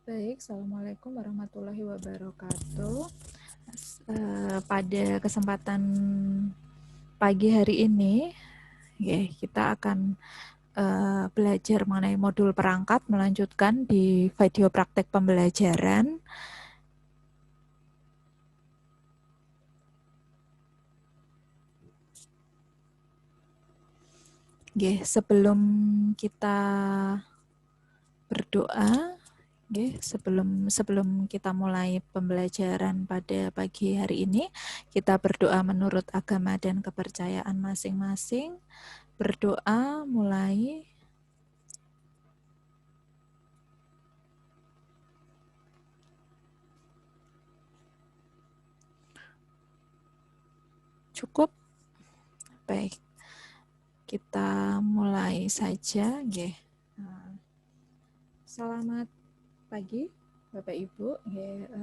Baik, Assalamualaikum warahmatullahi wabarakatuh. Pada kesempatan pagi hari ini, ya, kita akan belajar mengenai modul perangkat, melanjutkan di video praktek pembelajaran. Ya, sebelum kita berdoa, sebelum kita mulai pembelajaran pada pagi hari ini, kita berdoa menurut agama dan kepercayaan masing-masing. Berdoa mulai. Cukup? Baik, kita mulai saja. Selamat pagi Bapak Ibu.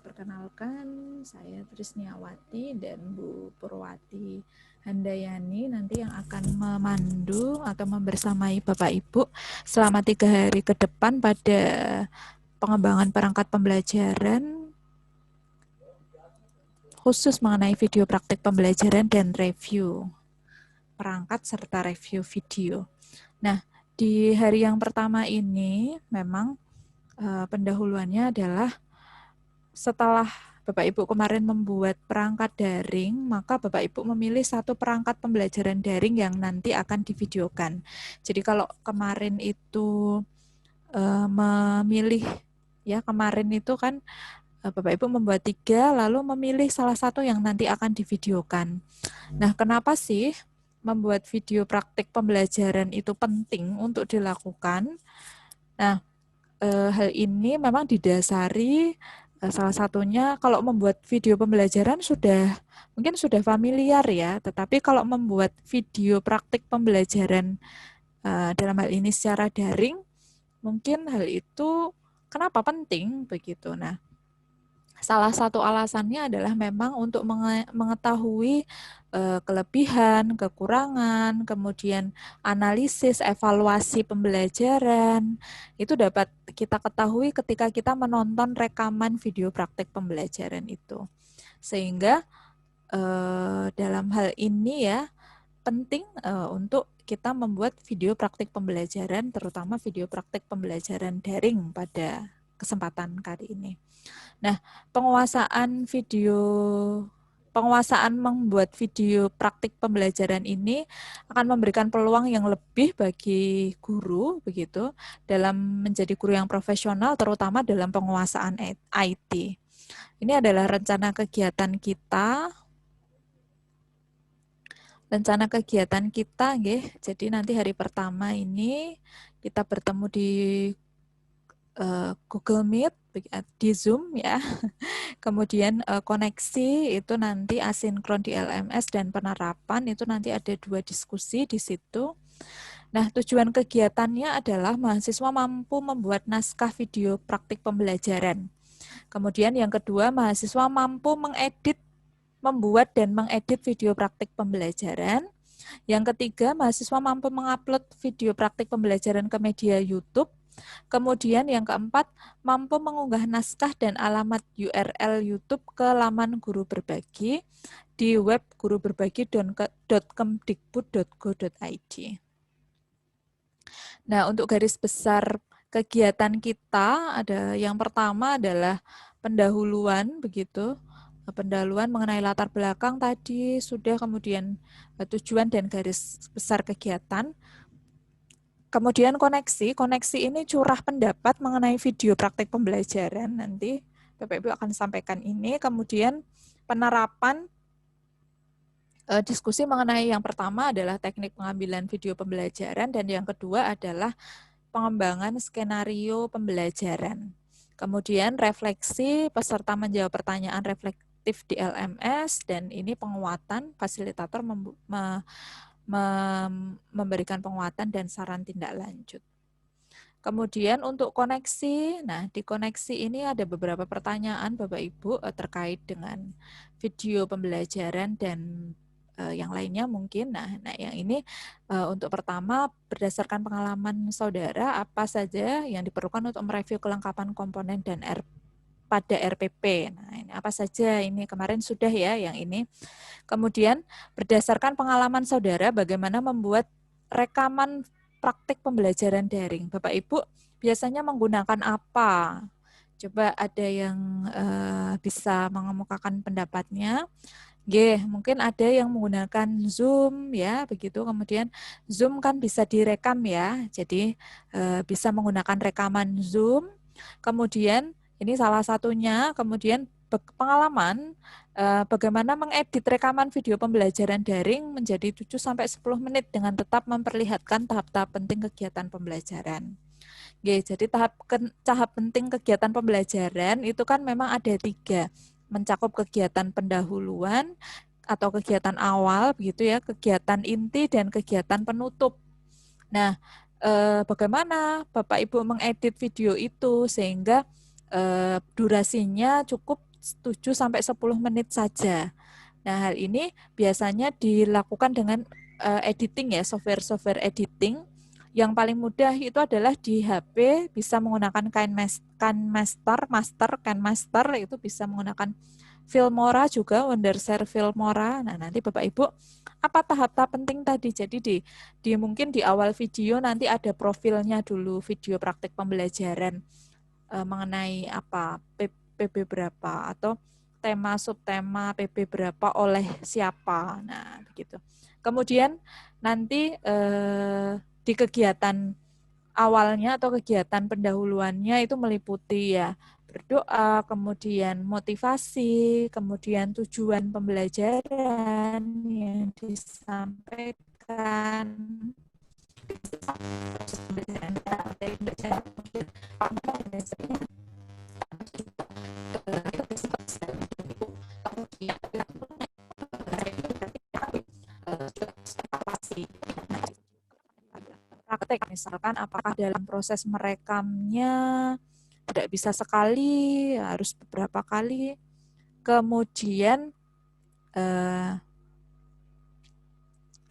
Perkenalkan, saya Trisniawati dan Bu Purwati Handayani nanti yang akan memandu atau membersamai Bapak Ibu selama 3 hari ke depan pada pengembangan perangkat pembelajaran khusus mengenai video praktik pembelajaran dan review perangkat serta review video. Nah, di hari yang pertama ini memang pendahuluannya adalah setelah Bapak Ibu kemarin membuat perangkat daring, maka Bapak Ibu memilih satu perangkat pembelajaran daring yang nanti akan divideokan. Jadi kalau kemarin itu memilih, ya kemarin itu kan Bapak Ibu membuat 3, lalu memilih salah satu yang nanti akan divideokan. Nah, kenapa sih membuat video praktik pembelajaran itu penting untuk dilakukan? Nah, hal ini memang didasari salah satunya kalau membuat video pembelajaran mungkin sudah familiar ya, tetapi kalau membuat video praktik pembelajaran dalam hal ini secara daring, mungkin hal itu kenapa penting begitu. Nah, salah satu alasannya adalah memang untuk mengetahui kelebihan, kekurangan, kemudian analisis, evaluasi pembelajaran, itu dapat kita ketahui ketika kita menonton rekaman video praktek pembelajaran itu. Sehingga dalam hal ini ya, penting untuk kita membuat video praktik pembelajaran, terutama video praktik pembelajaran daring pada kesempatan kali ini. Nah, penguasaan membuat video praktik pembelajaran ini akan memberikan peluang yang lebih bagi guru begitu dalam menjadi guru yang profesional, terutama dalam penguasaan IT. Ini adalah rencana kegiatan kita. Jadi nanti hari pertama ini kita bertemu di Google Meet, di Zoom ya. Kemudian koneksi itu nanti asinkron di LMS dan penerapan itu nanti ada 2 diskusi di situ. Nah, tujuan kegiatannya adalah mahasiswa mampu membuat naskah video praktik pembelajaran. Kemudian yang kedua, mahasiswa mampu membuat dan mengedit video praktik pembelajaran. Yang ketiga, mahasiswa mampu mengupload video praktik pembelajaran ke media YouTube. Kemudian yang keempat, mampu mengunggah naskah dan alamat URL YouTube ke laman Guru Berbagi di web guruberbagi.kemdikbud.go.id. Nah, untuk garis besar kegiatan kita ada yang pertama adalah pendahuluan begitu. Pendahuluan mengenai latar belakang tadi sudah, kemudian tujuan dan garis besar kegiatan. Kemudian koneksi ini curah pendapat mengenai video praktik pembelajaran, nanti Bapak Ibu akan sampaikan ini. Kemudian penerapan, diskusi mengenai yang pertama adalah teknik pengambilan video pembelajaran, dan yang kedua adalah pengembangan skenario pembelajaran. Kemudian refleksi, peserta menjawab pertanyaan reflektif di LMS, dan ini penguatan, fasilitator memberikan penguatan dan saran tindak lanjut. Kemudian untuk koneksi, nah di koneksi ini ada beberapa pertanyaan Bapak Ibu terkait dengan video pembelajaran dan yang lainnya mungkin. Nah yang ini untuk pertama berdasarkan pengalaman saudara apa saja yang diperlukan untuk mereview kelengkapan komponen dan pada RPP. Nah ini apa saja ini kemarin sudah ya yang ini. Kemudian berdasarkan pengalaman saudara bagaimana membuat rekaman praktik pembelajaran daring. Bapak Ibu biasanya menggunakan apa? Coba ada yang bisa mengemukakan pendapatnya. Mungkin ada yang menggunakan Zoom ya, begitu. Kemudian Zoom kan bisa direkam ya. Jadi bisa menggunakan rekaman Zoom. Kemudian ini salah satunya. Kemudian pengalaman bagaimana mengedit rekaman video pembelajaran daring menjadi 7-10 menit dengan tetap memperlihatkan tahap-tahap penting kegiatan pembelajaran. Jadi tahap penting kegiatan pembelajaran itu kan memang ada 3, mencakup kegiatan pendahuluan atau kegiatan awal, begitu ya, kegiatan inti dan kegiatan penutup. Nah, bagaimana Bapak Ibu mengedit video itu sehingga durasinya cukup 7-10 menit saja. Nah, hal ini biasanya dilakukan dengan editing ya, software editing. Yang paling mudah itu adalah di HP bisa menggunakan KineMaster itu bisa menggunakan Filmora juga, Wondershare Filmora. Nah, nanti Bapak Ibu apa tahap-tahap penting tadi? Jadi mungkin di awal video nanti ada profilnya dulu, video praktik pembelajaran mengenai apa PB berapa atau tema subtema PB berapa oleh siapa. Nah, begitu. Kemudian nanti di kegiatan awalnya atau kegiatan pendahuluannya itu meliputi ya berdoa, kemudian motivasi, kemudian tujuan pembelajaran yang disampaikan, praktek misalkan apakah dalam proses merekamnya tidak bisa sekali, harus beberapa kali. Kemudian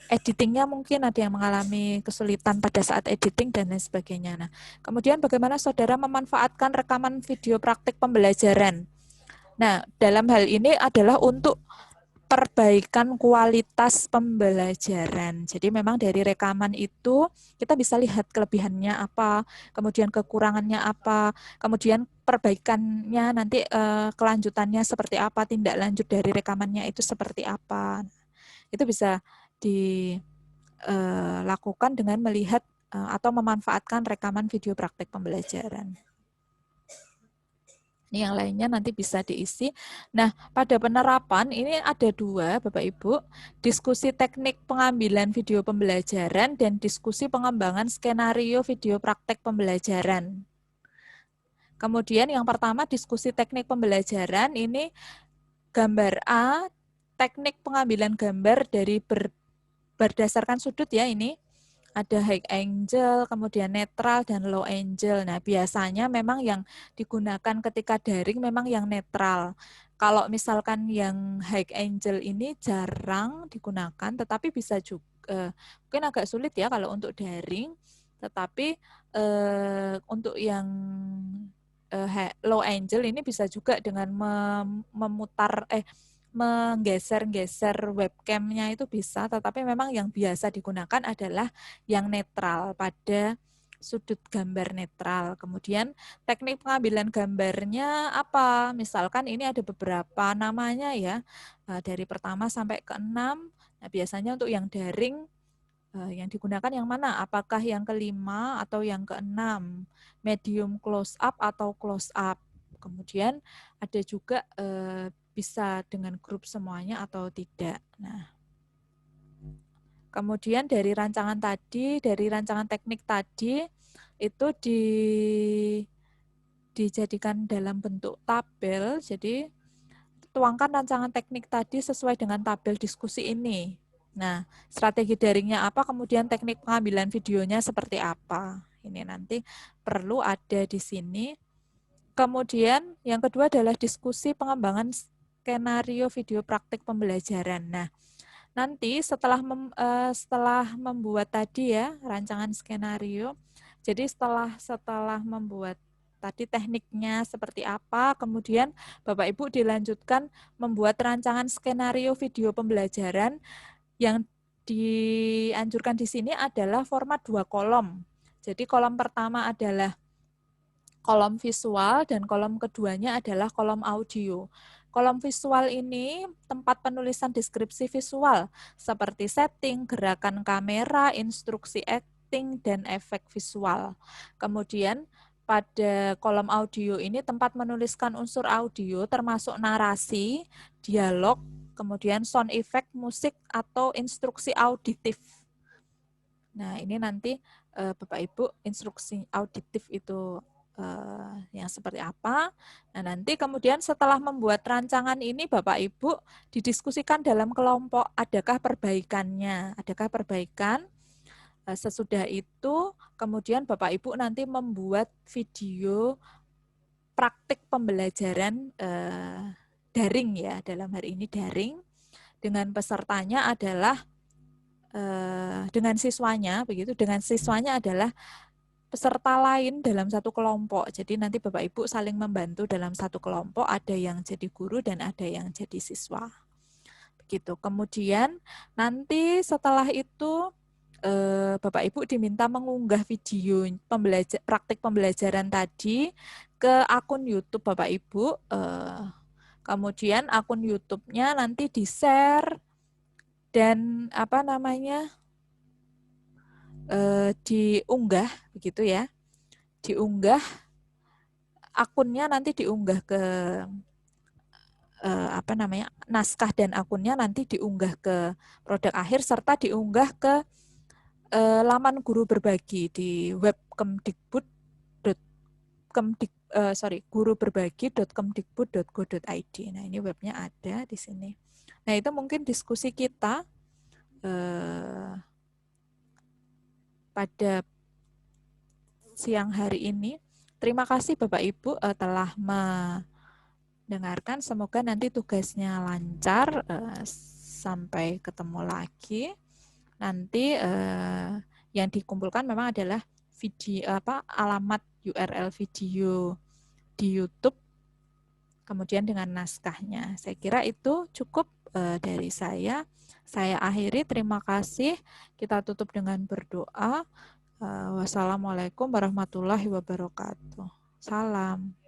editingnya mungkin ada yang mengalami kesulitan pada saat editing dan lain sebagainya. Nah, kemudian bagaimana saudara memanfaatkan rekaman video praktik pembelajaran? Nah, dalam hal ini adalah untuk perbaikan kualitas pembelajaran. Jadi memang dari rekaman itu kita bisa lihat kelebihannya apa, kemudian kekurangannya apa, kemudian perbaikannya nanti kelanjutannya seperti apa, tindak lanjut dari rekamannya itu seperti apa. Itu bisa dilakukan dengan melihat atau memanfaatkan rekaman video praktek pembelajaran. Ini yang lainnya nanti bisa diisi. Nah, pada penerapan ini ada 2, Bapak Ibu, diskusi teknik pengambilan video pembelajaran dan diskusi pengembangan skenario video praktek pembelajaran. Kemudian yang pertama diskusi teknik pembelajaran ini gambar A, teknik pengambilan gambar dari berdasarkan sudut ya ini. Ada high angle, kemudian netral, dan low angle. Nah, biasanya memang yang digunakan ketika daring memang yang netral. Kalau misalkan yang high angle ini jarang digunakan, tetapi bisa juga, mungkin agak sulit ya kalau untuk daring, tetapi untuk yang low angle ini bisa juga dengan menggeser-geser webcamnya itu bisa, tetapi memang yang biasa digunakan adalah yang netral pada sudut gambar netral. Kemudian teknik pengambilan gambarnya apa? Misalkan ini ada beberapa namanya ya, dari pertama sampai ke-6. Nah, biasanya untuk yang daring yang digunakan yang mana? Apakah yang ke-5 atau yang ke-6? Medium close up atau close up? Kemudian ada juga bisa dengan grup semuanya atau tidak. Nah, kemudian dari rancangan teknik tadi itu dijadikan dalam bentuk tabel. Jadi tuangkan rancangan teknik tadi sesuai dengan tabel diskusi ini. Nah, strategi daringnya apa, kemudian teknik pengambilan videonya seperti apa. Ini nanti perlu ada di sini. Kemudian yang kedua adalah diskusi pengembangan skenario video praktik pembelajaran. Nah, nanti setelah membuat tadi ya rancangan skenario, jadi setelah membuat tadi tekniknya seperti apa, kemudian Bapak Ibu dilanjutkan membuat rancangan skenario video pembelajaran. Yang dianjurkan di sini adalah format 2 kolom. Jadi kolom pertama adalah kolom visual dan kolom keduanya adalah kolom audio. Kolom visual ini tempat penulisan deskripsi visual seperti setting, gerakan kamera, instruksi acting, dan efek visual. Kemudian pada kolom audio ini tempat menuliskan unsur audio termasuk narasi, dialog, kemudian sound effect, musik, atau instruksi auditif. Nah, ini nanti Bapak Ibu instruksi auditif itu yang seperti apa. Nah, nanti kemudian setelah membuat rancangan ini Bapak Ibu didiskusikan dalam kelompok, adakah perbaikannya, adakah perbaikan. Sesudah itu kemudian Bapak Ibu nanti membuat video praktik pembelajaran daring ya, dalam hari ini daring, dengan pesertanya adalah dengan siswanya, begitu, dengan siswanya adalah peserta lain dalam satu kelompok. Jadi nanti Bapak Ibu saling membantu dalam satu kelompok, ada yang jadi guru dan ada yang jadi siswa. Begitu. Kemudian nanti setelah itu Bapak Ibu diminta mengunggah video praktik pembelajaran tadi ke akun YouTube Bapak Ibu. Kemudian akun YouTube-nya nanti di-share dan diunggah begitu ya. Diunggah akunnya nanti diunggah ke naskah dan akunnya nanti diunggah ke produk akhir serta diunggah ke laman guru berbagi di web guruberbagi.kemdikbud.go.id. Nah, ini webnya ada di sini. Nah, itu mungkin diskusi kita pada siang hari ini. Terima kasih Bapak Ibu telah mendengarkan. Semoga nanti tugasnya lancar. Sampai ketemu lagi. Nanti yang dikumpulkan memang adalah video alamat URL video di YouTube, kemudian dengan naskahnya. Saya kira itu cukup dari saya. Saya akhiri, terima kasih. Kita tutup dengan berdoa. Wassalamualaikum warahmatullahi wabarakatuh. Salam.